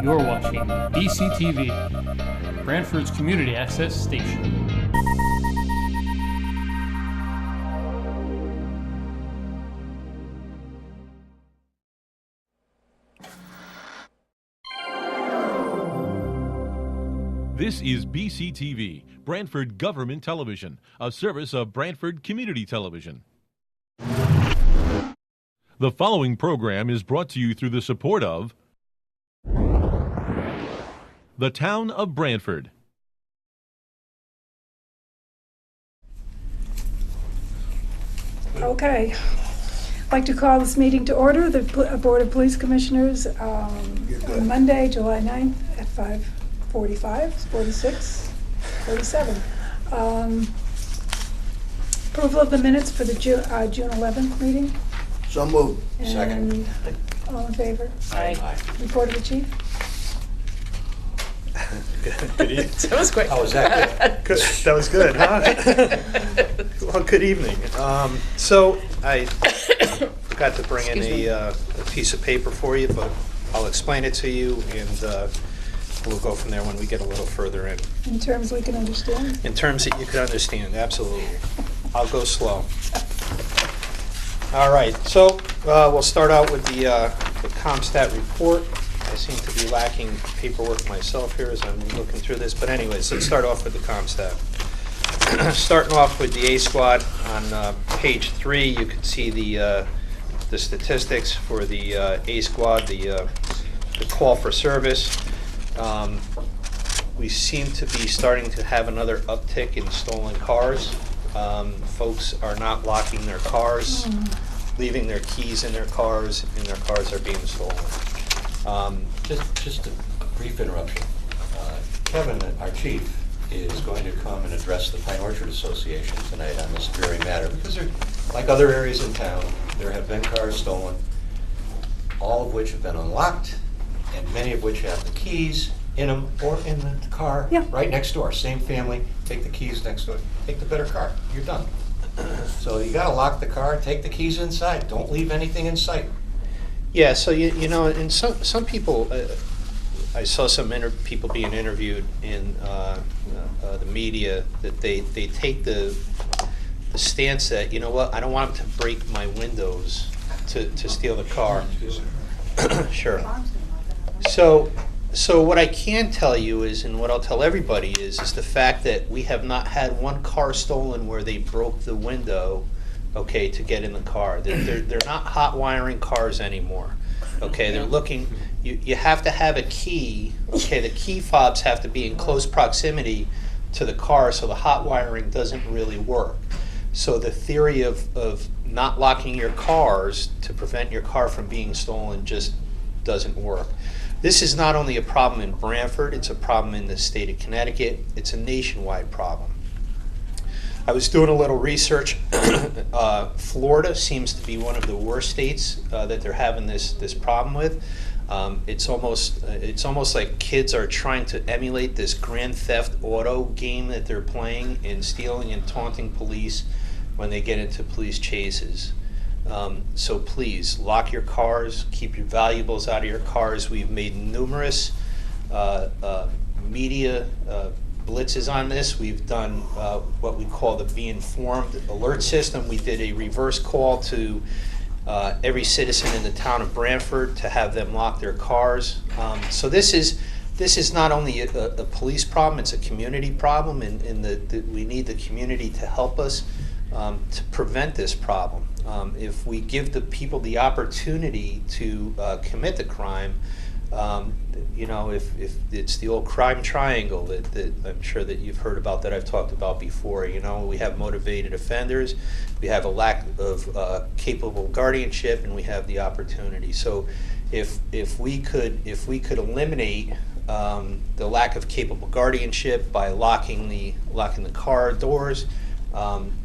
You're watching BCTV, Branford's community access station. This is BCTV, Branford Government Television, a service of Branford Community Television. The following program is brought to you through the support of the Town of Branford. Okay. I'd like to call this meeting to order, the Board of Police Commissioners, on Monday, July 9th at 5:45, 46, 47. Approval of the minutes for the June 11th meeting. So moved. And all in favor? Aye. Report of the chief. Good evening. That was quick. How was that? Good. That was good, huh? Well, good evening. So I forgot to bring in a piece of paper for you, but I'll explain it to you, and we'll go from there when we get a little further in. In terms we can understand. In terms that you can understand, absolutely. I'll go slow. All right, so we'll start out with the ComStat report. I seem to be lacking paperwork myself here as I'm looking through this, but anyways, let's start off with the ComStat. Starting off with the A Squad on page 3, you can see the statistics for the A Squad, the call for service. We seem to be starting to have another uptick in stolen cars. Folks are not locking their cars, leaving their keys in their cars, and their cars are being stolen. Just a brief interruption. Kevin, our chief, is going to come and address the Pine Orchard Association tonight on this very matter, because like other areas in town, there have been cars stolen, all of which have been unlocked, and many of which have the keys in them or in the car right next door. Same family, take the keys next door, take the better car, you're done. So you gotta lock the car, take the keys inside, don't leave anything in sight. Yeah, so you know, and some people, I saw some people being interviewed in the media that they take the stance that, you know what, I don't want them to break my windows to steal the car. Sure. So what I can tell you is, and what I'll tell everybody is the fact that we have not had one car stolen where they broke the window, okay, to get in the car. They're not hot wiring cars anymore. Okay, they're looking, you have to have a key, okay, the key fobs have to be in close proximity to the car so the hot wiring doesn't really work. So the theory of not locking your cars to prevent your car from being stolen just doesn't work. This is not only a problem in Branford, it's a problem in the state of Connecticut, it's a nationwide problem. I was doing a little research. Florida seems to be one of the worst states that they're having this problem with. It's almost like kids are trying to emulate this Grand Theft Auto game that they're playing and stealing and taunting police when they get into police chases. So please lock your cars, keep your valuables out of your cars. We've made numerous media blitzes on this. We've done what we call the Be Informed alert system. We did a reverse call to every citizen in the town of Branford to have them lock their cars. So this is not only a police problem, it's a community problem, and we need the community to help us to prevent this problem. If we give the people the opportunity to commit the crime, you know, if it's the old crime triangle that I'm sure that you've heard about, that I've talked about before, you know, we have motivated offenders, we have a lack of capable guardianship, and we have the opportunity. So if we could eliminate the lack of capable guardianship by locking the car doors,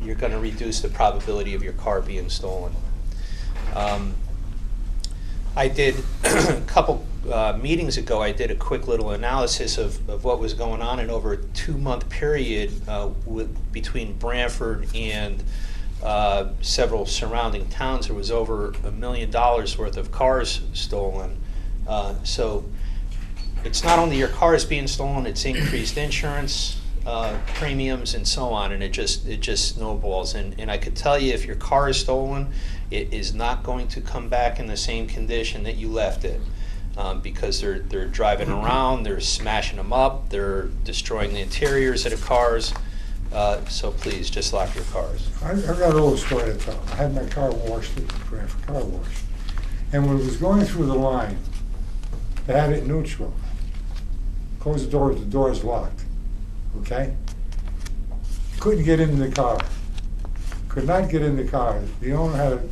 you're going to reduce the probability of your car being stolen. I did a couple meetings ago, I did a quick little analysis of what was going on in over a 2-month period between Branford and several surrounding towns. There was over $1 million worth of cars stolen. So it's not only your car is being stolen, it's increased insurance premiums and so on, and it just snowballs. And I could tell you, if your car is stolen, it is not going to come back in the same condition that you left it, because they're driving around, they're smashing them up, they're destroying the interiors of the cars. So please, just lock your cars. I've got a little story to tell. I had my car washed at the Branford car wash. And when it was going through the line, they had it neutral. Closed the door is locked. Okay? Couldn't get into the car. Could not get in the car. The owner had to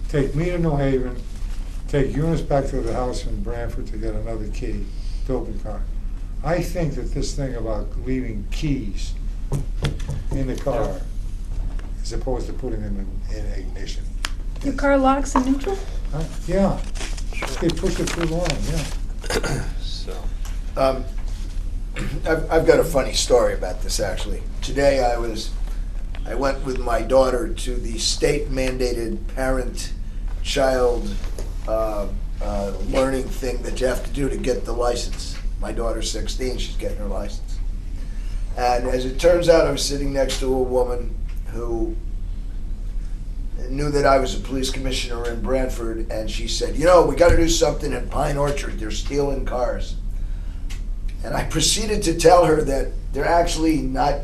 take me to New Haven, take Eunice back to the house in Branford to get another key to open the car. I think that this thing about leaving keys in the car as opposed to putting them in ignition. Your car locks in neutral? Yeah. They pushed it through the line, yeah. So. I've got a funny story about this, actually. Today I went with my daughter to the state mandated parent-child learning thing that you have to do to get the license. My daughter's 16, she's getting her license. And as it turns out, I was sitting next to a woman who knew that I was a police commissioner in Branford, and she said, you know, we got to do something in Pine Orchard. They're stealing cars. And I proceeded to tell her that they're actually not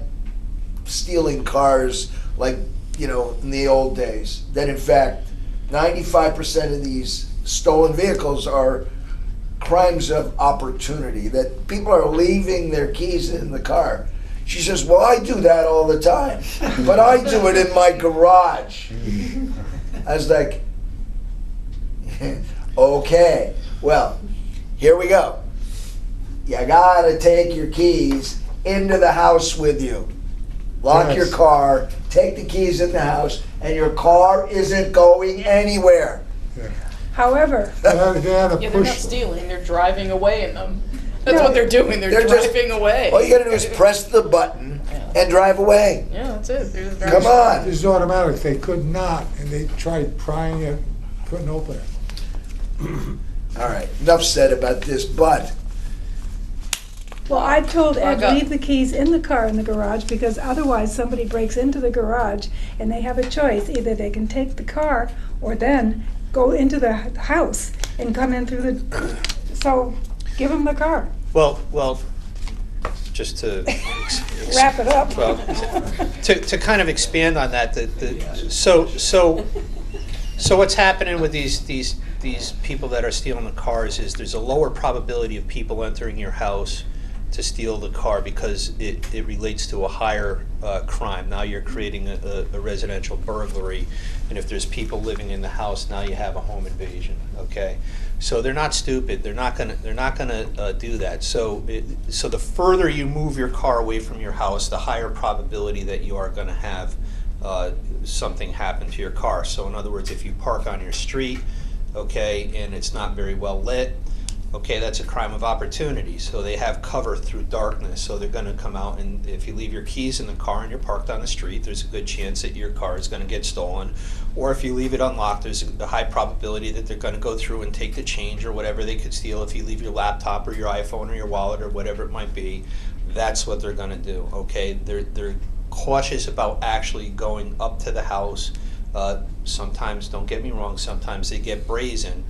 stealing cars like, you know, in the old days. That in fact, 95% of these stolen vehicles are crimes of opportunity, that people are leaving their keys in the car. She says, well, I do that all the time, but I do it in my garage. I was like, okay, well, here we go. You gotta take your keys into the house with you. Lock your car, take the keys in the house, and your car isn't going anywhere. Yeah. However, They had to Yeah, they're not push. stealing, they're driving away in them. That's No, what they're doing, they're just- driving away. All you gotta do is press the button and drive away. Yeah, that's it. They're just driving Come on. This is automatic. They could not, and they tried prying it, couldn't open it. All right, enough said about this, but well, I told Ed, Back up. leave the keys in the car in the garage, because otherwise somebody breaks into the garage and they have a choice. Either they can take the car or then go into the house and come in through the, so give them the car. Well, just to Wrap it up. Well, to kind of expand on that, so what's happening with these people that are stealing the cars is there's a lower probability of people entering your house to steal the car because it relates to a higher crime. Now you're creating a residential burglary, and if there's people living in the house, now you have a home invasion. Okay, so they're not stupid. They're not gonna do that. So the further you move your car away from your house, the higher probability that you are going to have something happen to your car. So in other words, if you park on your street, okay, and it's not very well lit, okay, that's a crime of opportunity. So they have cover through darkness. So they're going to come out, and if you leave your keys in the car and you're parked on the street, there's a good chance that your car is going to get stolen. Or if you leave it unlocked, there's a high probability that they're going to go through and take the change or whatever they could steal. If you leave your laptop or your iPhone or your wallet or whatever it might be, that's what they're going to do. Okay, they're cautious about actually going up to the house. Sometimes, don't get me wrong, sometimes they get brazen.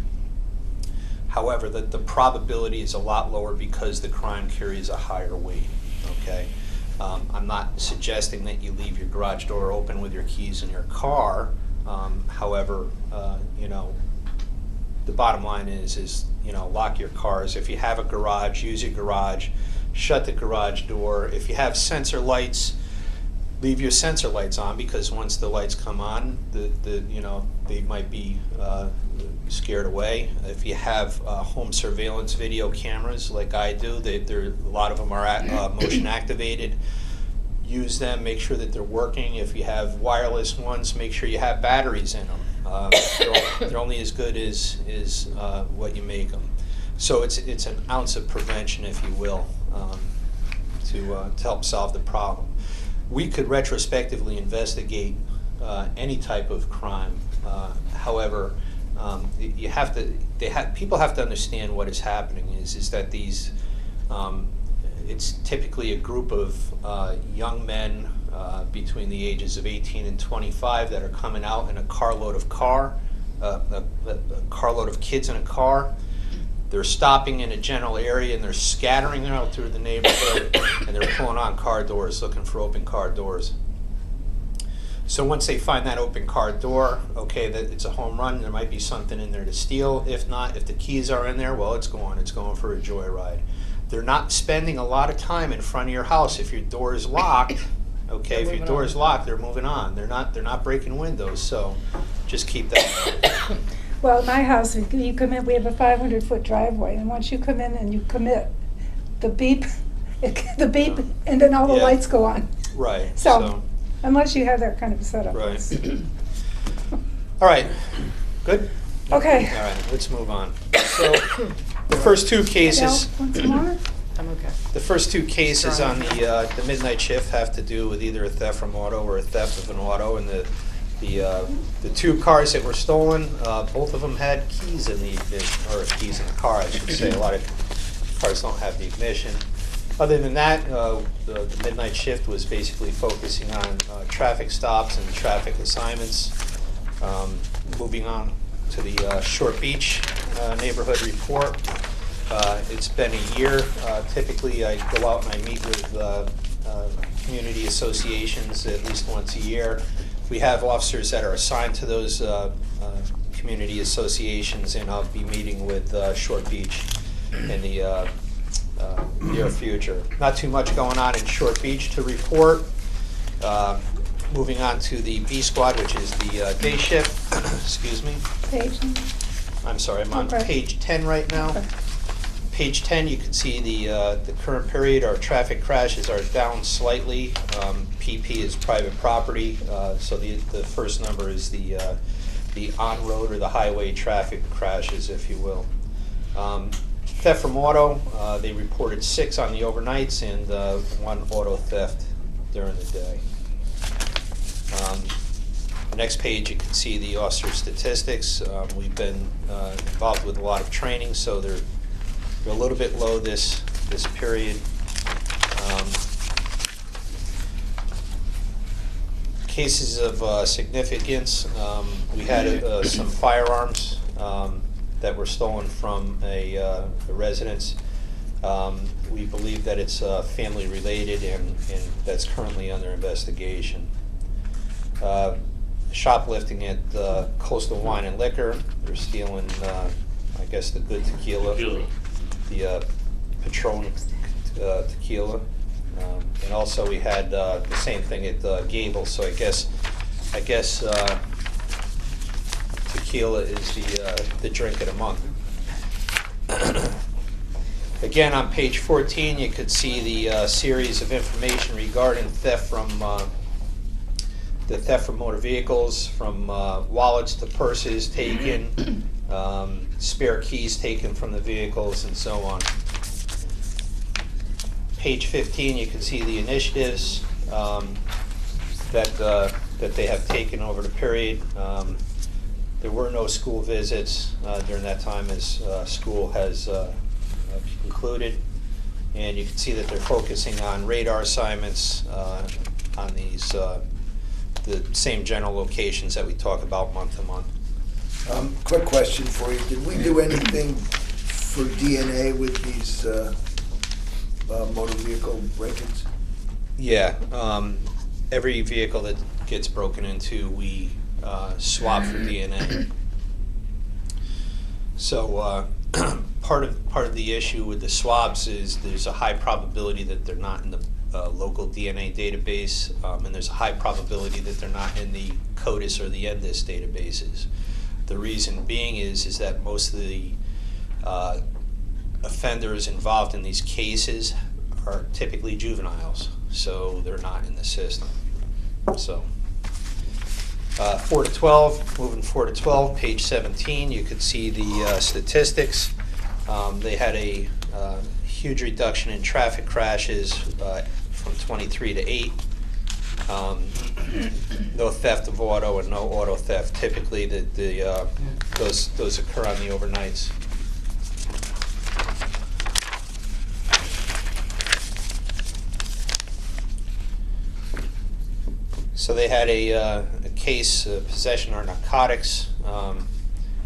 However, the probability is a lot lower because the crime carries a higher weight, okay? I'm not suggesting that you leave your garage door open with your keys in your car. However, you know, the bottom line is, you know, lock your cars. If you have a garage, use your garage. Shut the garage door. If you have sensor lights, leave your sensor lights on, because once the lights come on, you know, they might be scared away. If you have home surveillance video cameras like I do, a lot of them are motion activated. Use them, make sure that they're working. If you have wireless ones, make sure you have batteries in them. They're only as good as what you make them. So it's an ounce of prevention, if you will, to help solve the problem. We could retrospectively investigate any type of crime. However, you have to, people have to understand what is happening is that these, it's typically a group of young men between the ages of 18 and 25 that are coming out in a carload of kids in a car. They're stopping in a general area and they're scattering out through the neighborhood and they're pulling on car doors, looking for open car doors. So once they find that open car door, okay, that it's a home run, there might be something in there to steal. If not, if the keys are in there, well, it's going for a joyride. They're not spending a lot of time in front of your house. If your door is locked, okay, if your door is locked, they're moving on. They're not breaking windows, so just keep that. Well, at my house, you come in, we have a 500-foot driveway, and once you come in and you commit, the beep, and then all the Yeah. lights go on. Right. So, unless you have that kind of a setup. Right. All right. Good? Okay. All right, let's move on. So the first two cases, Adele, want some water? I'm okay. the first two cases on the midnight shift have to do with either a theft from auto or a theft of an auto, and the two cars that were stolen, both of them had keys in the ignition, or keys in the car, I should say. A lot of cars don't have the ignition. Other than that, the midnight shift was basically focusing on traffic stops and traffic assignments. Moving on to the Short Beach neighborhood report. It's been a year. Typically, I go out and I meet with community associations at least once a year. We have officers that are assigned to those community associations, and I'll be meeting with Short Beach in the near future. Not too much going on in Short Beach to report. Moving on to the B squad, which is the day shift. Excuse me. Page. I'm sorry, I'm on Okay. page 10 right now. Okay. Page 10, you can see the current period. Our traffic crashes are down slightly. PP is private property, so the first number is the on-road or the highway traffic crashes, if you will. Theft from auto, they reported 6 on the overnights and 1 auto theft during the day. Next page, you can see the officer statistics. We've been involved with a lot of training, so they're a little bit low this period. Cases of significance, we had some firearms that were stolen from a residence. We believe that it's family related and that's currently under investigation. Shoplifting at Coastal Wine and Liquor. They're stealing, I guess, the good tequila, the Patron tequila. And also we had the same thing at Gable, so I guess tequila is the drink of the month. Again, on page 14, you could see the series of information regarding theft from motor vehicles, from wallets to purses taken, spare keys taken from the vehicles, and so on. Page 15, you can see the initiatives that they have taken over the period. There were no school visits during that time as school has concluded. And you can see that they're focusing on radar assignments on these the same general locations that we talk about month to month. Quick question for you. Did we do anything for DNA with these motor vehicle break-ins? Yeah, every vehicle that gets broken into, we swab for DNA. So part of the issue with the swabs is there's a high probability that they're not in the local DNA database, and there's a high probability that they're not in the CODIS or the NDIS databases. The reason being is that most of the offenders involved in these cases are typically juveniles, so they're not in the system. So 4 to 12, moving 4 to 12, page 17, you could see the statistics. They had a huge reduction in traffic crashes from 23 to 8. No theft of auto and no auto theft. Typically, those occur on the overnights. So they had a case of possession of narcotics,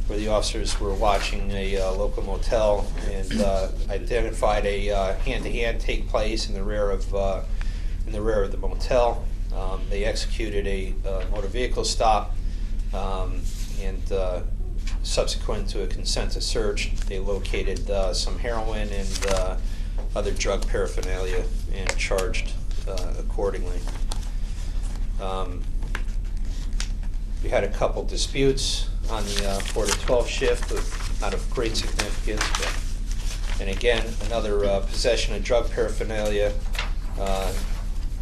where the officers were watching a local motel and identified a hand-to-hand take place in the rear of the motel. They executed a motor vehicle stop, and subsequent to a consensus search, they located some heroin and other drug paraphernalia and charged accordingly. We had a couple disputes on the 4 to 12 shift, not of great significance, and again, another possession of drug paraphernalia.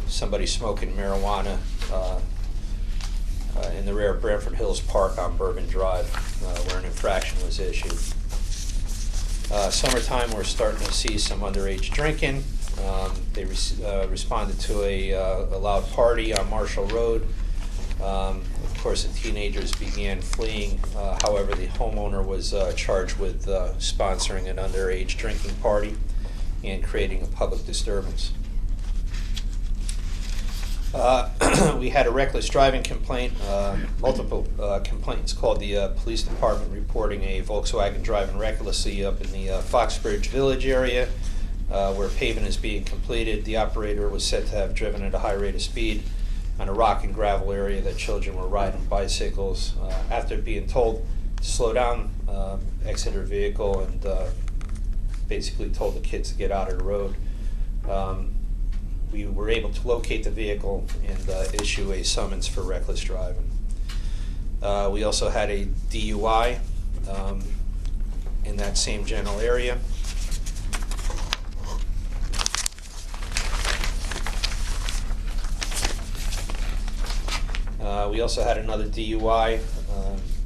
Somebody smoking marijuana in the rear of Branford Hills Park on Bourbon Drive, where an infraction was issued. Summertime, we're starting to see some underage drinking. They responded to a loud party on Marshall Road. Of course, the teenagers began fleeing. However, the homeowner was charged with sponsoring an underage drinking party and creating a public disturbance. We had a reckless driving complaint, multiple complaints called the police department reporting a Volkswagen driving recklessly up in the Foxbridge Village area where paving is being completed. The operator was said to have driven at a high rate of speed on a rock and gravel area that children were riding bicycles. After being told to slow down, exited her vehicle and basically told the kids to get out of the road. We were able to locate the vehicle and issue a summons for reckless driving. We also had a DUI in that same general area. We also had another DUI,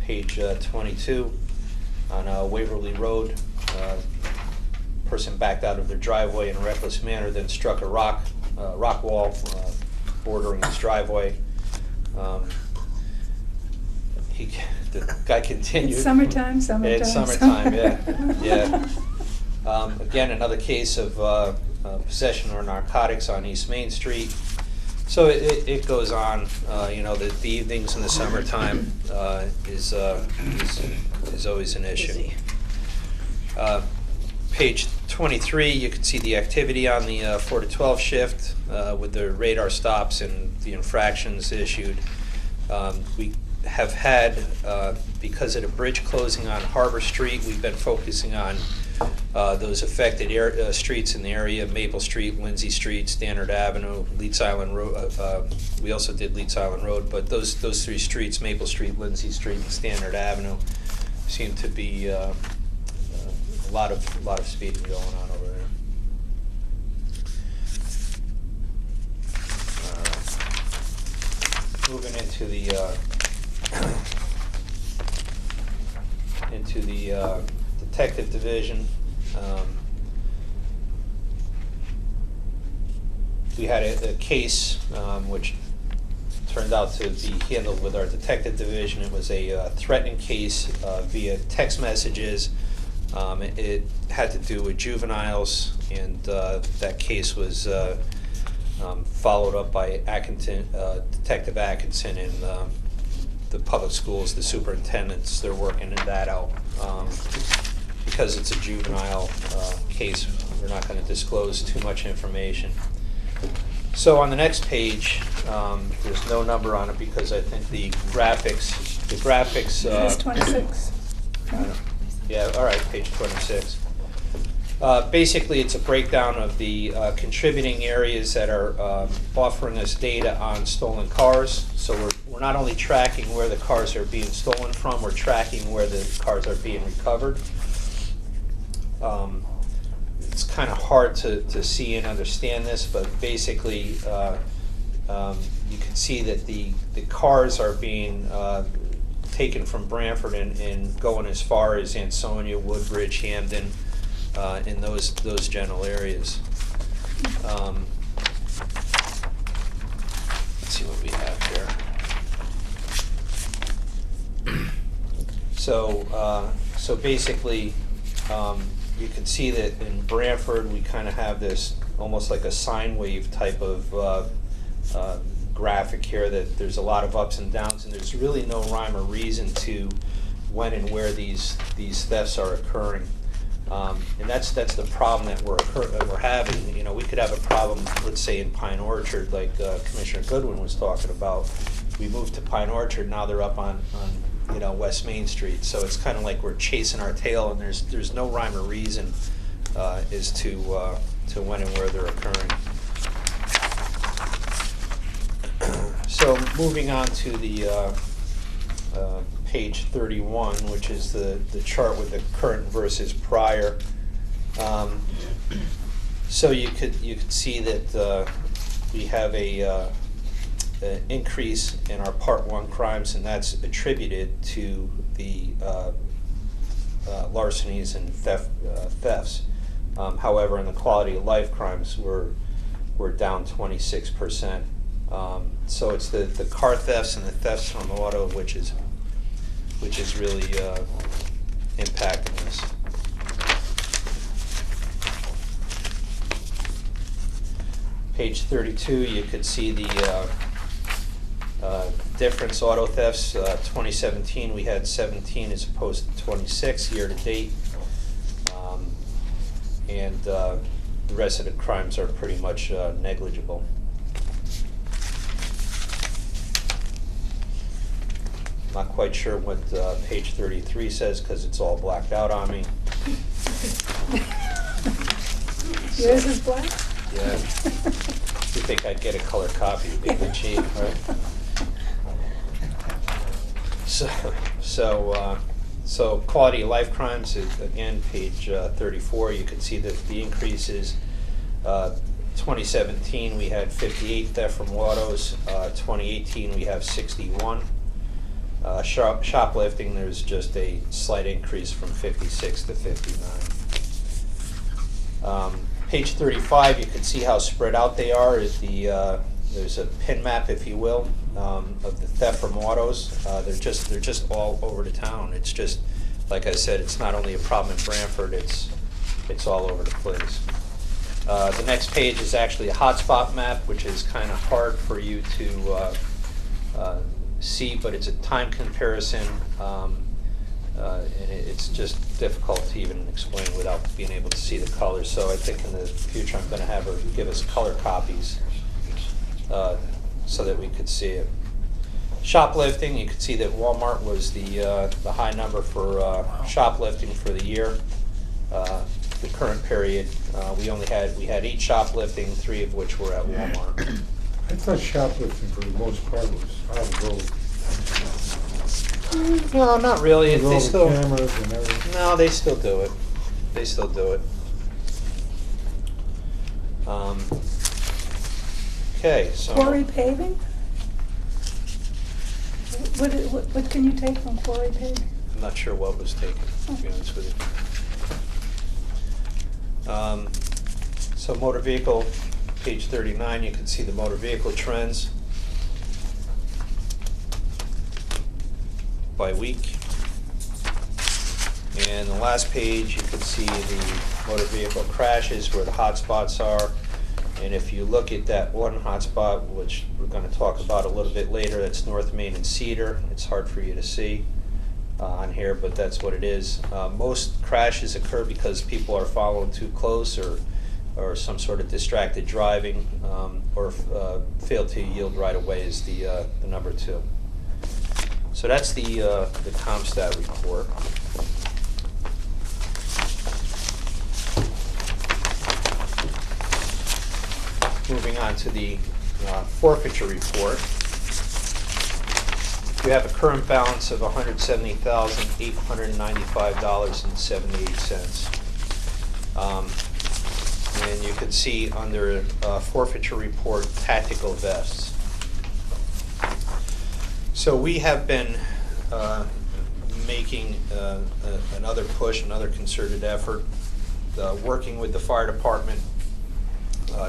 page 22, on Waverly Road. Person backed out of their driveway in a reckless manner, then struck a rock wall bordering his driveway. The guy continued. It's summertime. It's summertime, yeah. Again, another case of possession of narcotics on East Main Street. So it goes on. The evenings in the summertime is always an issue. Page 23, you can see the activity on the 4 to 12 shift with the radar stops and the infractions issued. We have had, because of the bridge closing on Harbor Street, we've been focusing on those affected streets in the area: Maple Street, Lindsay Street, Standard Avenue, Leeds Island Road. We also did Leeds Island Road, but those three streets, Maple Street, Lindsay Street, and Standard Avenue, seem to be a lot of speeding going on over there. Moving into the detective division. We had a case which turned out to be handled with our detective division. It was a threatening case via text messages. It had to do with juveniles, and that case was followed up by Detective Atkinson in the public schools, the superintendents. They're working that out. Because it's a juvenile case, we're not going to disclose too much information. So on the next page, there's no number on it because I think the graphics. It's 26. Yeah, all right, page 26. Basically, it's a breakdown of the contributing areas that are offering us data on stolen cars. So we're not only tracking where the cars are being stolen from, we're tracking where the cars are being recovered. It's kind of hard to see and understand this, but basically you can see that the cars are being taken from Branford and going as far as Ansonia, Woodbridge, Hamden, in those general areas. Let's see, So basically, you can see that in Branford, we kind of have this almost like a sine wave type of graphic here, that there's a lot of ups and downs, and there's really no rhyme or reason to when and where these thefts are occurring. And that's the problem that we're having. You know, we could have a problem, let's say in Pine Orchard, like Commissioner Goodwin was talking about. We moved to Pine Orchard, now they're up on West Main Street. So it's kind of like we're chasing our tail, and there's no rhyme or reason as to when and where they're occurring. So moving on to the page 31, which is the chart with the current versus prior. So you could see that we have an increase in our Part 1 crimes, and that's attributed to the larcenies and thefts. However, in the quality of life crimes, we're down 26%. So it's the car thefts and the thefts from auto which is really impacting us. Page 32, you could see the difference. Auto thefts, 2017 we had 17 as opposed to 26 year to date, and the rest of the crimes are pretty much negligible. Not quite sure what page 33 says because it's all blacked out on me. Yours is black? Yeah. You think I'd get a color copy? It'd be the cheap, right? So quality of life crimes is, again, page 34. You can see that the increase is 2017 we had 58 theft from autos. 2018 we have 61. Shoplifting, there's just a slight increase from 56 to 59. Page 35, you can see how spread out they are. There's a pin map, if you will, of the theft from autos. They're just all over the town. It's just, like I said, it's not only a problem in Branford, it's all over the place. The next page is actually a hotspot map, which is kind of hard for you to see, but it's a time comparison, and it's just difficult to even explain without being able to see the colors. So I think in the future I'm going to have her give us color copies so that we could see it. Shoplifting, you can see that Walmart was the high number for shoplifting for the year. The current period, we had 8 shoplifting, 3 of which were at Walmart. I thought shoplifting for the most part was out of the road. No, not really. With all They the still, cameras and everything. no, they still do it. They still do it. Okay, so Quarry paving? What can you take from quarry paving? I'm not sure what was taken, to be honest with you. So motor vehicle, page 39, you can see the motor vehicle trends by week. And the last page, you can see the motor vehicle crashes, where the hot spots are. And if you look at that one hot spot, which we're going to talk about a little bit later, that's North Main and Cedar. It's hard for you to see on here, but that's what it is. Most crashes occur because people are following too close, or some sort of distracted driving, or fail to yield right away is the number 2. So that's the CompStat report. Moving on to the forfeiture report. We have a current balance of $170,895.78. And you can see under forfeiture report, tactical vests. So we have been making another push, another concerted effort, working with the fire department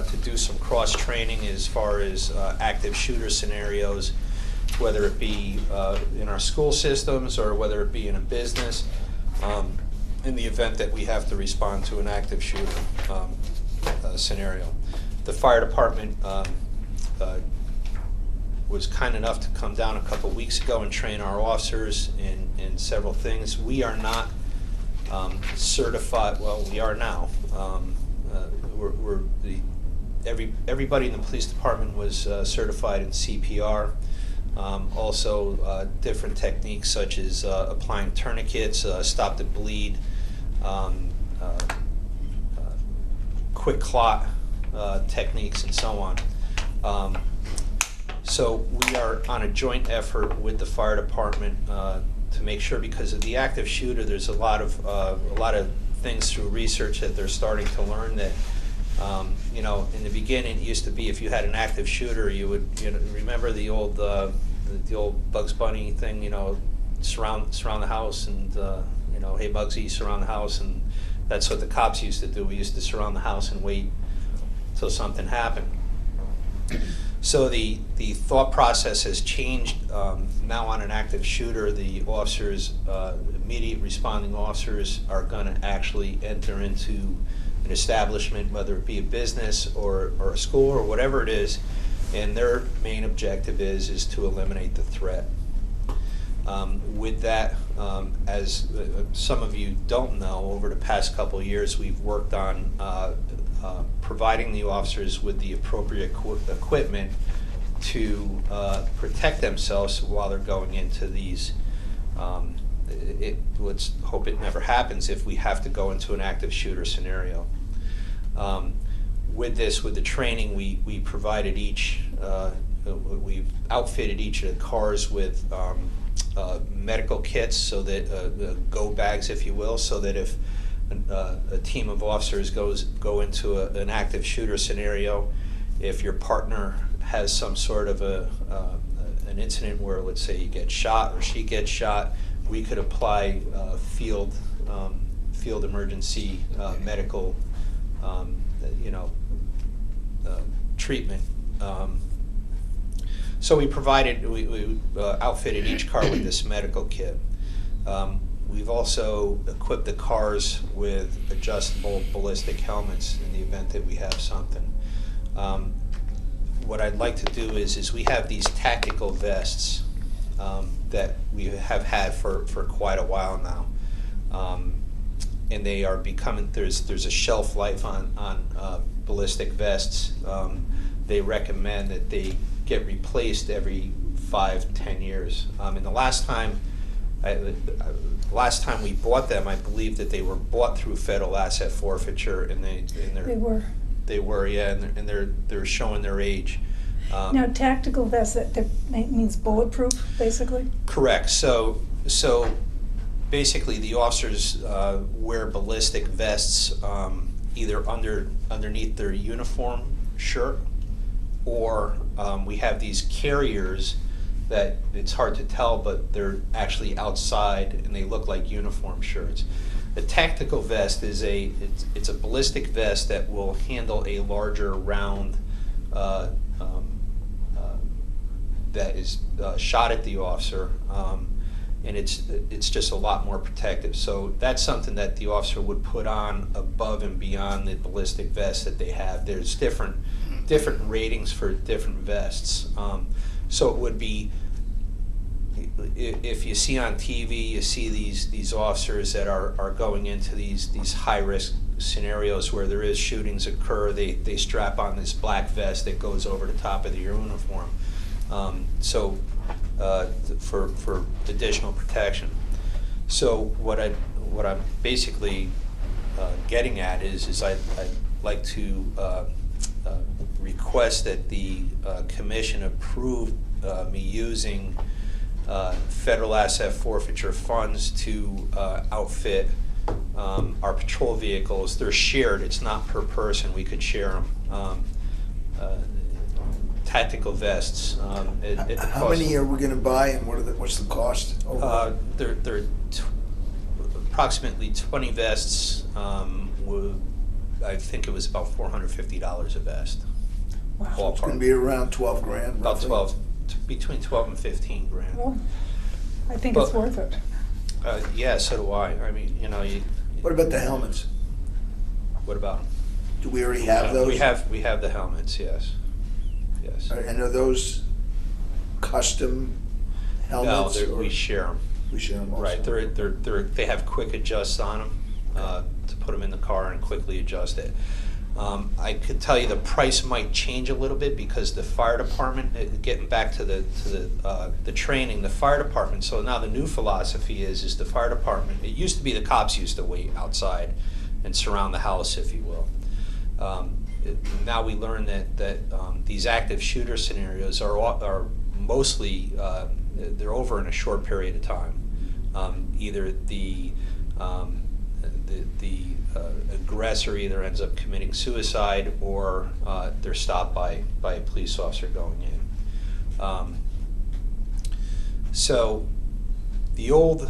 to do some cross-training as far as active shooter scenarios, whether it be in our school systems or whether it be in a business, in the event that we have to respond to an active shooter scenario. The fire department was kind enough to come down a couple weeks ago and train our officers in several things. We are not certified. Well, we are now. Everybody in the police department was certified in CPR. Also, different techniques such as applying tourniquets, stop the bleed, quick clot techniques, and so on. So we are on a joint effort with the fire department to make sure, because of the active shooter, there's a lot of things through research that they're starting to learn that, you know, in the beginning it used to be if you had an active shooter, you would, you know, remember the old Bugs Bunny thing, you know, surround the house, and you know, hey Bugsy, surround the house, and that's what the cops used to do. We used to surround the house and wait till something happened. So the thought process has changed. Now on an active shooter, the officers, immediate responding officers, are going to actually enter into an establishment, whether it be a business or a school or whatever it is, and their main objective is to eliminate the threat. With that, as some of you don't know, over the past couple of years, we've worked on providing the officers with the appropriate equipment to protect themselves while they're going into these. Let's hope it never happens if we have to go into an active shooter scenario. With the training, we provided each, we've outfitted each of the cars with medical kits, so that go bags, if you will, so that if a team of officers go into an active shooter scenario, if your partner has some sort of an incident where, let's say, you get shot or she gets shot, we could apply field emergency medical treatment. So we outfitted each car with this medical kit. We've also equipped the cars with adjustable ballistic helmets in the event that we have something. What I'd like to do is we have these tactical vests that we have had for quite a while now. And they are becoming, there's a shelf life on ballistic vests. They recommend that they get replaced every 5-10 years. And the last time we bought them, I believe that they were bought through federal asset forfeiture, and they were, yeah, and they're showing their age. Now, tactical vests, that means bulletproof, basically? Correct. So basically, the officers wear ballistic vests either underneath their uniform shirt, or we have these carriers that it's hard to tell, but they're actually outside and they look like uniform shirts. The tactical vest is it's a ballistic vest that will handle a larger round that is shot at the officer, and it's just a lot more protective. So that's something that the officer would put on above and beyond the ballistic vest that they have. There's different ratings for different vests. So it would be, if you see on TV, you see these officers that are going into these high risk scenarios where there is shootings occur, they strap on this black vest that goes over the top of their uniform. For additional protection. So what I'm basically getting at is I'd like to request that the commission approve me using federal asset forfeiture funds to outfit our patrol vehicles. They're shared, it's not per person, we could share them. Tactical vests. How many are we going to buy, and what's the cost? They're approximately 20 vests. I think it was about $450 a vest. Wow. It's going to be around 12 grand. About roughly. between 12 and 15 grand. Well, I think it's But- worth it. Yeah, so do I. I mean, What about the helmets? what about them? Do we already have those? We have the helmets, yes. Yes. And are those custom No, helmets? we or share them. we share them also? Right, they have quick adjusts on them to put them in the car and quickly adjust it. I could tell you the price might change a little bit because the fire department, getting back to the training, the fire department. So now the new philosophy is the fire department. It used to be the cops used to wait outside and surround the house, if you will. Now we learn that these active shooter scenarios are mostly they're over in a short period of time. Either the aggressor either ends up committing suicide or they're stopped by a police officer going in. So the old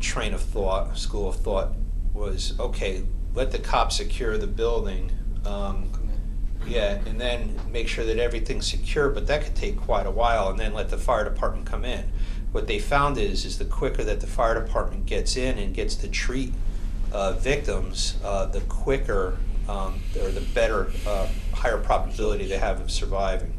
school of thought was, okay, let the cops secure the building, and then make sure that everything's secure, but that could take quite a while, and then let the fire department come in. What they found is the quicker that the fire department gets in and gets to treat victims, the quicker or the better, higher probability they have of surviving.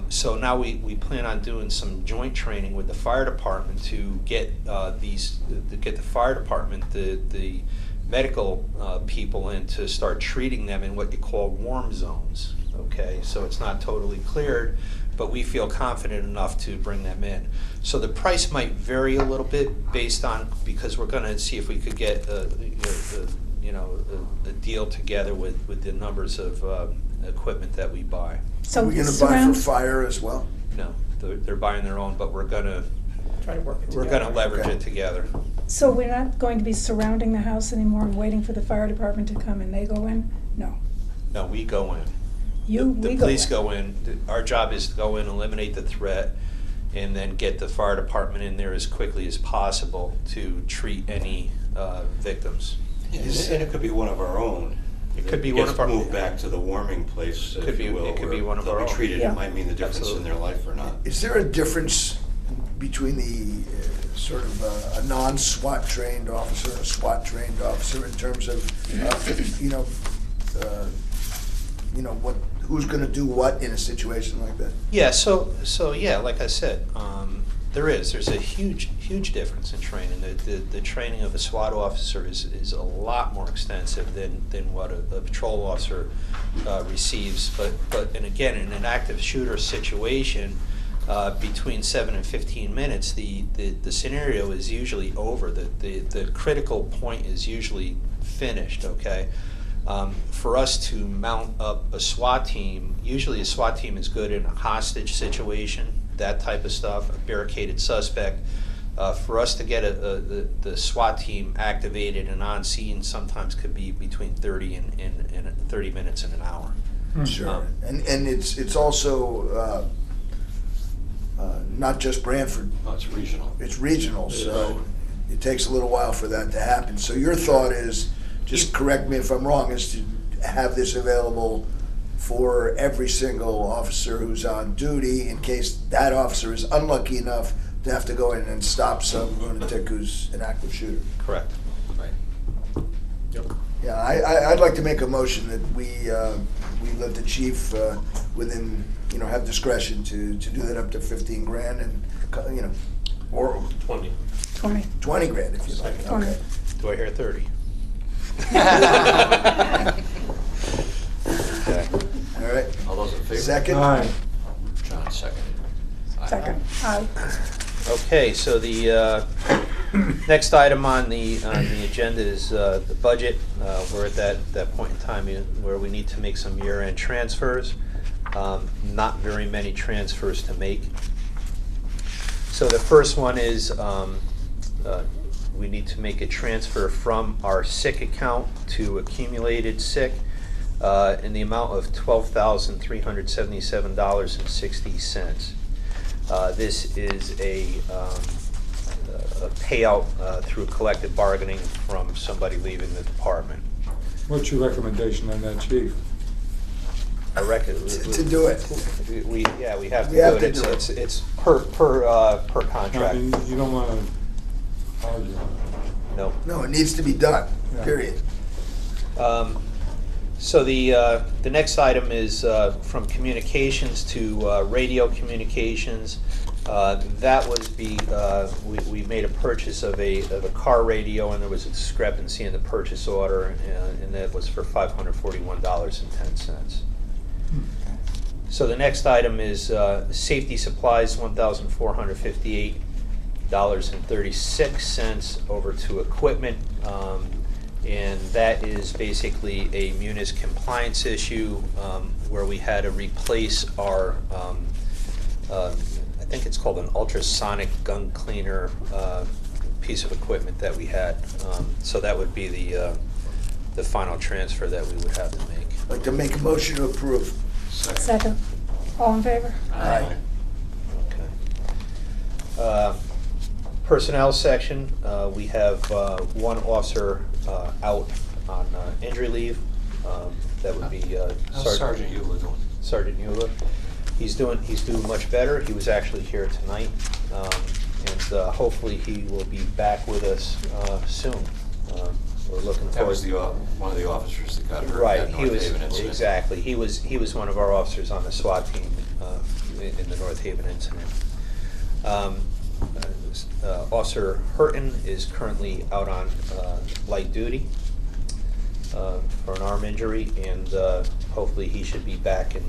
So now we plan on doing some joint training with the fire department to get the fire department, the medical people in to start treating them in what you call warm zones. Okay, so it's not totally cleared, but we feel confident enough to bring them in. So the price might vary a little bit because we're going to see if we could get a deal together with the numbers of equipment that we buy. So Are we going to buy for fire as well? No, they're buying their own, but we're going to Try to work it We're together. going to leverage Okay. it together. So we're not going to be surrounding the house anymore and waiting for the fire department to come and they go in? No. No, we go in. We The go police in. go in. Our job is to go in, eliminate the threat, and then get the fire department in there as quickly as possible to treat any victims. And it could be one of our own. It could be It one gets of our- moved back to the warming place, Could if be- you will, it could be where one of they'll our be own. treated. Yeah. It might mean the difference Absolutely. in their life or not. Is there a difference between the sort of a non-SWAT trained officer and a SWAT trained officer in terms of, who's going to do what in a situation like that? Yeah, so yeah, like I said, there's a huge difference in training. The training of a SWAT officer is a lot more extensive than what a patrol officer receives. But and again, in an active shooter situation, between 7 and 15 minutes, the scenario is usually over. The critical point is usually finished. Okay. For us to mount up a SWAT team, usually a SWAT team is good in a hostage situation, that type of stuff, a barricaded suspect. For us to get the SWAT team activated and on scene sometimes could be between 30 and 30 minutes and an hour. Sure. And it's also not just Branford, No, it's regional. it's regional, so it takes a little while for that to happen. So your thought is, just correct me if I'm wrong, is to have this available for every single officer who's on duty in case that officer is unlucky enough to have to go in and stop some lunatic who's an active shooter. Correct. Yeah, I'd like to make a motion that we let the chief within, have discretion to do that up to 15 grand and, or 20. 20. 20 grand if you like. 20. Okay. Do I hear 30? Okay. All right. All those in favor? Second? Aye. John, seconded. Aye. Second. Aye. Okay, so the next item on the agenda is the budget. We're at that point in time where we need to make some year-end transfers. Not very many transfers to make. So the first one is we need to make a transfer from our sick account to accumulated sick in the amount of $12,377.60. This is a payout through collective bargaining from somebody leaving the department. What's your recommendation on that, chief? I reckon. to do it. We have to We do have it. to do It's it. it's per I contract. mean, you don't want to argue on it. No. No, it needs to be done, Yeah. period. So the next item is from communications to radio communications. That was we made a purchase of a car radio, and there was a discrepancy in the purchase order, and that was for $541.10. So the next item is safety supplies, $1,458.36 over to equipment. And that is basically a Munis compliance issue where we had to replace our, I think it's called an ultrasonic gun cleaner piece of equipment that we had. So that would be the final transfer that we would have to make. I'd like to make a motion to approve. Second. All in favor? Aye. Okay. Personnel section, we have one officer out on injury leave. That would be How's Sergeant Eula doing? Sergeant Eula. He's doing much better. He was actually here tonight, and hopefully he will be back with us soon. We're looking That forward. was one of the officers that got hurt Right, in that he North was Haven incident. exactly. He was one of our officers on the SWAT team in the North Haven incident. Officer Hurton is currently out on light duty for an arm injury, and hopefully he should be back in.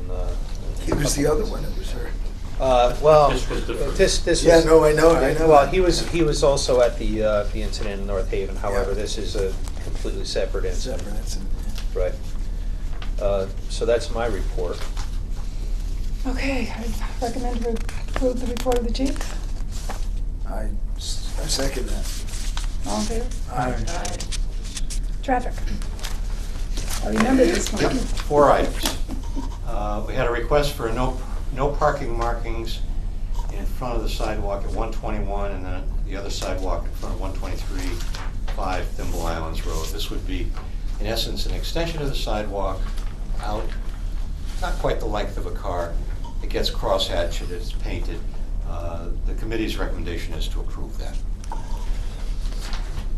He was the other one that was hurt. Well, This was different. this Yeah, was. no, I know. Well, he was also at the incident in North Haven. However, Yeah. this is a completely separate incident. Separate incident. Right. So that's my report. Okay, I recommend we approve the report of the chief. I second that. All in favor? Aye. Traffic. I remember this one. Yep, 4 items. We had a request for no parking markings in front of the sidewalk at 121, and then the other sidewalk in front of 123-5 Thimble Islands Road. This would be, in essence, an extension of the sidewalk out, not quite the length of a car. It gets crosshatched, it's painted. The committee's recommendation is to approve that.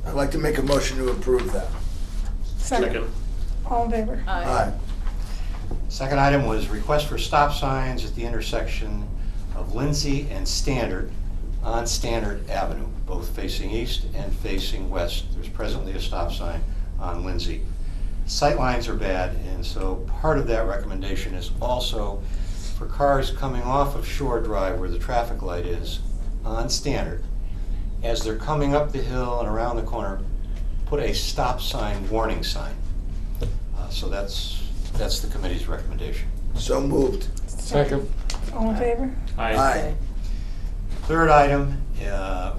I'd like to make a motion to approve that. Second. All in favor? Aye. Second item was request for stop signs at the intersection of Lindsay and Standard on Standard Avenue, both facing east and facing west. There's presently a stop sign on Lindsay. Sight lines are bad, and so part of that recommendation is also for cars coming off of Shore Drive where the traffic light is on Standard. As they're coming up the hill and around the corner, put a stop sign warning sign. So that's the committee's recommendation. So moved. Second. All in favor? Aye. Third item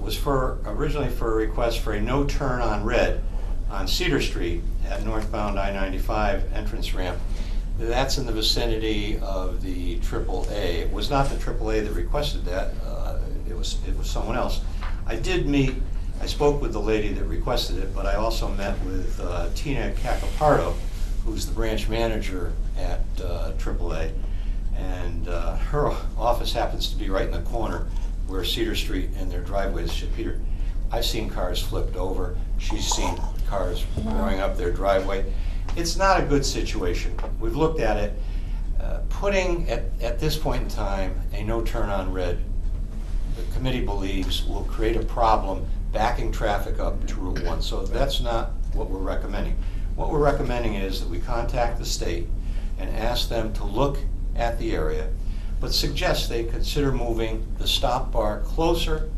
was originally for a request for a no turn on red on Cedar Street at northbound I-95 entrance ramp. That's in the vicinity of the AAA. It was not the AAA that requested that. It was someone else. I spoke with the lady that requested it, but I also met with Tina Cacapardo, who's the branch manager at AAA, and her office happens to be right in the corner where Cedar Street and their driveways should. Peter, I've seen cars flipped over. She's seen cars going up their driveway. It's not a good situation. We've looked at it. Putting, at this point in time, a no turn on red, the committee believes will create a problem backing traffic up to Route 1. So that's not what we're recommending. What we're recommending is that we contact the state and ask them to look at the area, but suggest they consider moving the stop bar closer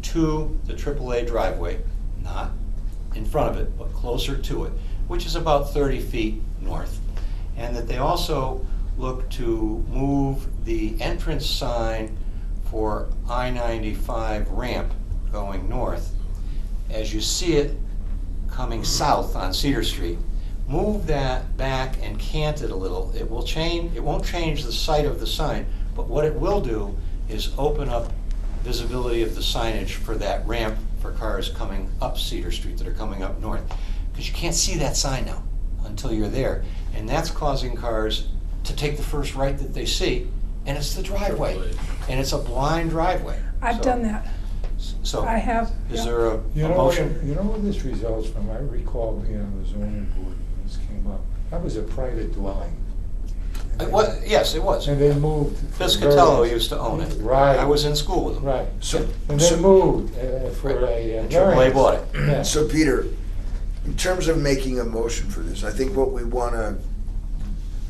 to the AAA driveway, not in front of it, but closer to it, which is about 30 feet north. And that they also look to move the entrance sign for I-95 ramp going north. As you see it coming south on Cedar Street, move that back and cant it a little. It won't change the sight of the sign, but what it will do is open up visibility of the signage for that ramp for cars coming up Cedar Street that are coming up north. Because you can't see that sign now until you're there. And that's causing cars to take the first right that they see, and it's the driveway, and it's a blind driveway. I've So- done that. So, I have. is yeah. there a You know, motion? you know what this results from? I recall being on the zoning board when this came up. That was a private dwelling. Yes, it was. And they moved. Piscatello used to own it. Right. I was in school with him. Right. So- And so- they moved for Right. a And AAA bought it. Yeah. So Peter, in terms of making a motion for this, I think what we want to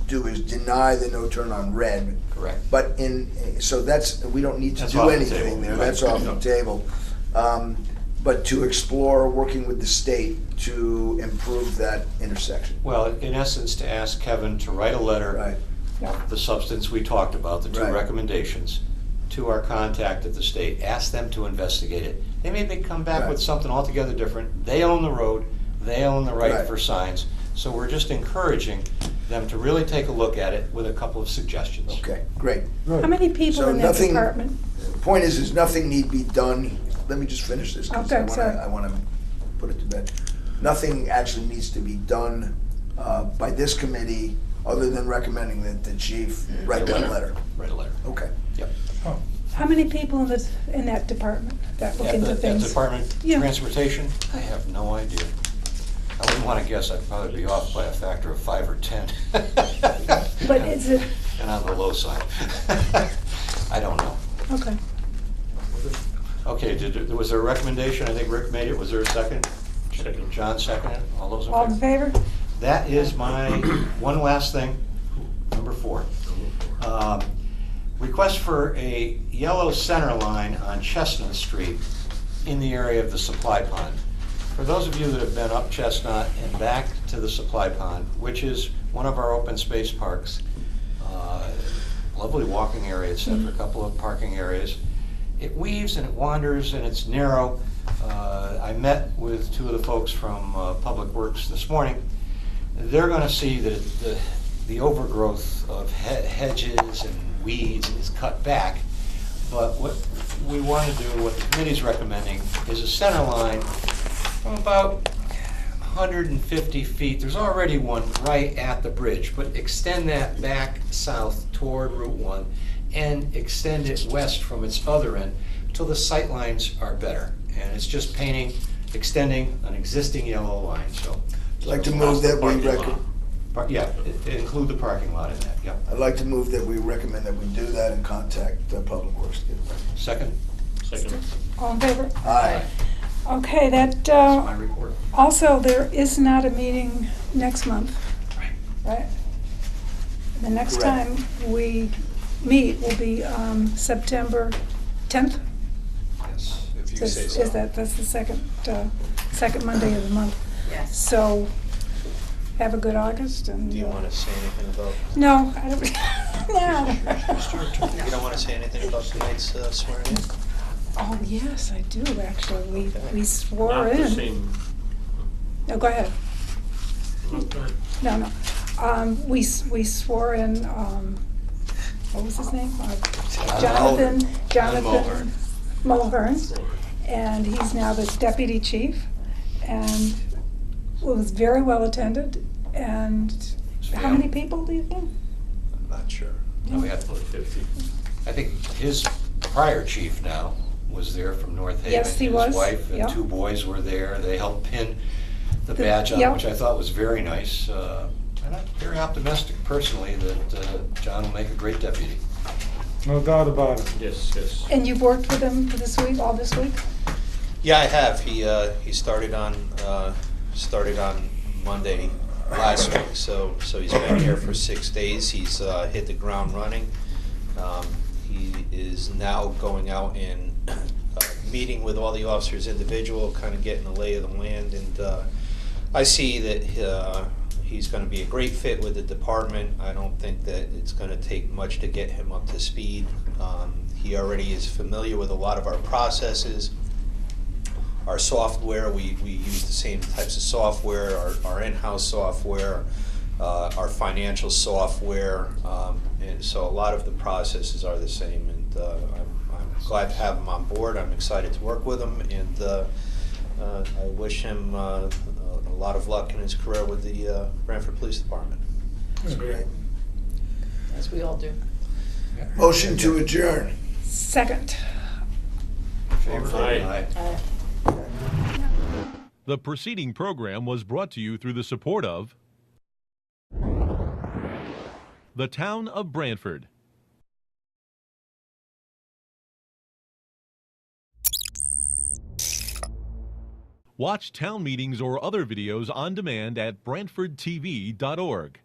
do is deny the no turn on red. Correct. But so we don't need to That's do off the anything table. there, Right. that's off the No. table. But to explore working with the state to improve that intersection. Well, in essence, to ask Kevin to write a letter, Right, the substance we talked about, the two Right. recommendations, to our contact at the state, ask them to investigate it. They may come back Right. with something altogether different. They own the road, they own the right Right. for signs, so we're just encouraging them to really take a look at it with a couple of suggestions. okay, great. How many people So in that nothing- department? The point is nothing need be done, let me just finish this, because Okay, sorry. I want to put it to bed. Nothing actually needs to be done by this committee, other than recommending that the chief write that letter. Write a letter. Okay. Yep. How many people in that department that look At into the things? Department of Yeah. Transportation, I have no idea. I wouldn't want to guess, I'd probably be off by a factor of 5 or 10. But is it, And on the low side. I don't know. okay. Okay, was there a recommendation? I think Rick made it. Was there a second? Second. John seconded? All those All in in favor? favor? That is my one last thing, number 4. Request for a yellow center line on Chestnut Street in the area of the supply pond. For those of you that have been up Chestnut and back to the supply pond, which is one of our open space parks, lovely walking area, except for a couple of parking areas. It weaves and it wanders and it's narrow. I met with 2 of the folks from Public Works this morning. They're going to see that the overgrowth of hedges and weeds is cut back. But what we want to do, what the committee's recommending, is a center line from about 150 feet. There's already one right at the bridge, but extend that back south toward Route 1 and extend it west from its other end until the sight lines are better. And it's just extending an existing yellow line, so. I'd like to move that we Yeah, include the parking lot in that, yep. I'd like to move that we recommend that we do that and contact Public Works to get it done. Second, Second. All in favor? Aye. Okay, that, that's my report. also, there is not a meeting next month, right? The next Correct. time we meet will be September 10th? Yes, if you Is say so. that's the second Monday of the month. Yes. So, have a good August and. Do you want to say anything about, No, I don't, no. you don't want to say anything about tonight's swearing in? Oh, yes, I do, actually. We swore Not in. the same. No, go ahead. Okay. No. We swore in, what was his name? Jonathan Mulhern. And he's now the deputy chief. And it was very well attended. And how many people do you think? I'm not sure. No, we had, Like 50. I think his prior chief now was there from North Haven. Yes, he was, His wife and yep. 2 boys were there. They helped pin the The- badge on, yep. which I thought was very nice. And I'm very optimistic personally that John will make a great deputy. No doubt about it. Yes. And you've worked with him this week, all this week? Yeah, I have. He started on Monday last week, so he's been here for 6 days. He's hit the ground running. He is now going out and meeting with all the officers individual, kind of getting the lay of the land, and I see that he's going to be a great fit with the department. I don't think that it's going to take much to get him up to speed. He already is familiar with a lot of our processes. Our software, we use the same types of software, our in-house software, our financial software, and so a lot of the processes are the same, and I'm glad to have him on board. I'm excited to work with him, and I wish him a lot of luck in his career with the Branford Police Department. That's great. as we all do. Motion to adjourn. Second. Favor? Aye. The preceding program was brought to you through the support of the Town of Branford. Watch town meetings or other videos on demand at BranfordTV.org.